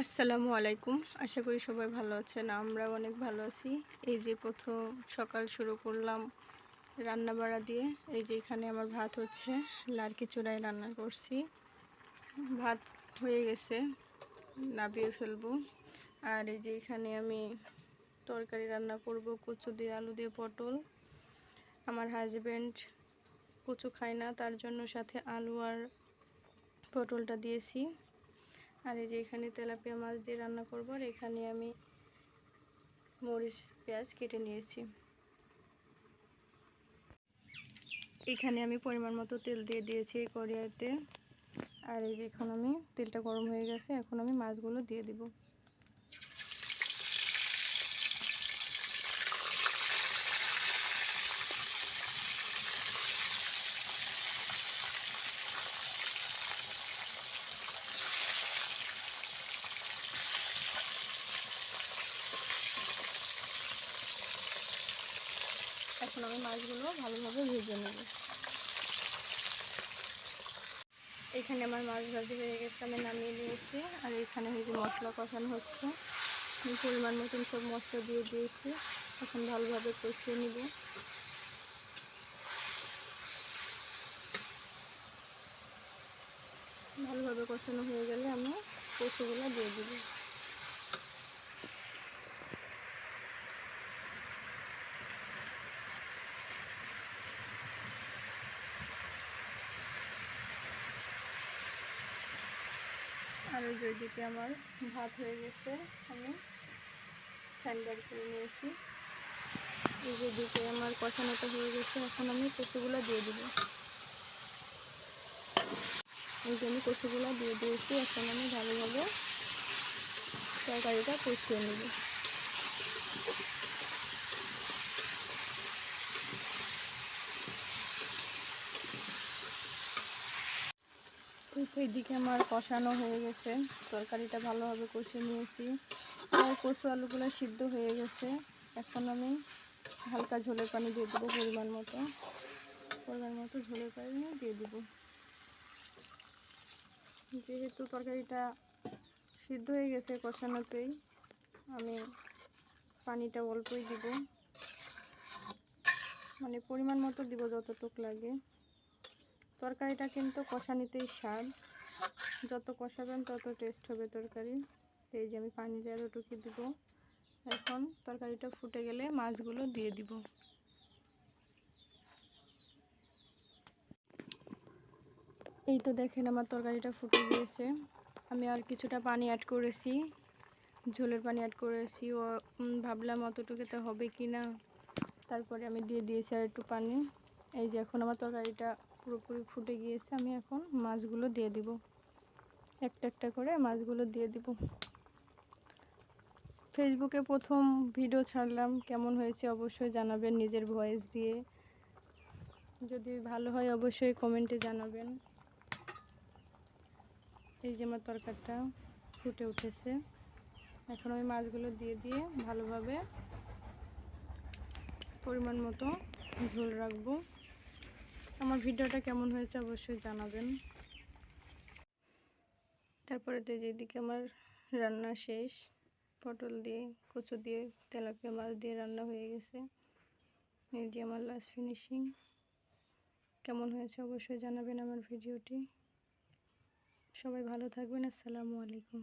আসসালামু আলাইকুম। আশা করি সবাই ভালো আছেন। আমরাও অনেক ভালো আছি। এই যে প্রথম সকাল শুরু করলাম রান্না বাড়া দিয়ে। এই যে এখানে আমার ভাত হচ্ছে, লাড়কি চূড়ায় রান্না করছি। ভাত হয়ে গেছে, নামিয়ে ফেলবো। আর এই যে এখানে আমি তরকারি রান্না করব, কচু দিয়ে, আলু দিয়ে, পটল। আমার হাজব্যান্ড কচু খায় না, তার জন্য সাথে আলু আর পটলটা দিয়েছি। আর এই যে এখানে তেলাপিয়া মাছ দিয়ে রান্না করব। আর এখানে আমি মরিচ পেঁয়াজ কেটে নিয়েছি। এখানে আমি পরিমাণ মতো তেল দিয়ে দিয়েছি এই কড়াইতে। আর এই যে এখন আমি তেলটা গরম হয়ে গেছে, এখন আমি মাছগুলো দিয়ে দিব। এখন আমি মাছগুলো ভালোভাবে ভেজে নেব। এখানে আমার মাছ ভাজি হয়ে গেছে, আমি নামিয়ে নিয়েছি। আর এখানে এই যে মশলা কষানো হচ্ছে, আমি পরিমাণ মতন সব মশলা দিয়ে দিয়েছি। এখন ভালোভাবে কষিয়ে নিব। ভালোভাবে কষানো হয়ে গেলে আমি কচুগুলো দিয়ে দিব। আর ওই যেদিকে আমার ভাত হয়ে গেছে, আমি ফ্যান বের করে নিয়েছি। এই যেদিকে আমার কষানোটা হয়ে গেছে, এখন আমি কচুগুলো দিয়ে দিব। এই যে আমি কচুগুলো দিয়ে দিয়েছি। এখন আমি ভালোভাবে তরকারিটা কষিয়ে নেব। এইদিকে আমার কষানো হয়ে গেছে, তরকারিটা ভালোভাবে কষিয়ে নিয়েছি। আর কচু আলুগুলো সিদ্ধ হয়ে গেছে। এখন আমি হালকা ঝোলের পানি দিয়ে দেবো, পরিমাণ মতো ঝোলের পানি দিয়ে দেবো। যেহেতু তরকারিটা সিদ্ধ হয়ে গেছে কষানোতেই, আমি পানিটা অল্পই দিব, মানে পরিমাণ মতো দিব যতটুকু লাগে। তরকারিটা কিন্তু কষানিতেই স্বাদ, যত কষাবেন তত টেস্ট হবে তরকারি। এই যে আমি পানিটা এতটুকু দিব। এখন তরকারিটা ফুটে গেলে মাছগুলো দিয়ে দিব। এই তো দেখেন আমার তরকারিটা ফুটে গিয়েছে। আমি আর কিছুটা পানি অ্যাড করেছি, ঝোলের পানি অ্যাড করেছি। ও ভাবলাম অতটুকুতে হবে কি না, তারপরে আমি দিয়ে দিয়েছি আর একটু পানি। এই যে এখন আমার তরকারিটা পুরোপুরি ফুটে গিয়েছে। আমি এখন মাছগুলো দিয়ে দিব, একটা একটা করে মাছগুলো দিয়ে দিব। ফেসবুকে প্রথম ভিডিও ছাড়লাম, কেমন হয়েছে অবশ্যই জানাবেন নিজের ভয়েস দিয়ে। যদি ভালো হয় অবশ্যই কমেন্টে জানাবেন। এই যে আমার তরকারিটা ফুটে উঠেছে। এখন আমি মাছগুলো দিয়ে দিয়ে ভালোভাবে পরিমাণ মতো ঝোল রাখবো। আমার ভিডিওটা কেমন হয়েছে অবশ্যই জানাবেন। তারপরে তো যেদিকে আমার রান্না শেষ, পটল দিয়ে, কচু দিয়ে, তেলাপিয়া মাছ দিয়ে রান্না হয়ে গেছে। এই যে আমার লাস্ট ফিনিশিং। কেমন হয়েছে অবশ্যই জানাবেন আমার ভিডিওটি। সবাই ভালো থাকবেন। আসসালামু আলাইকুম।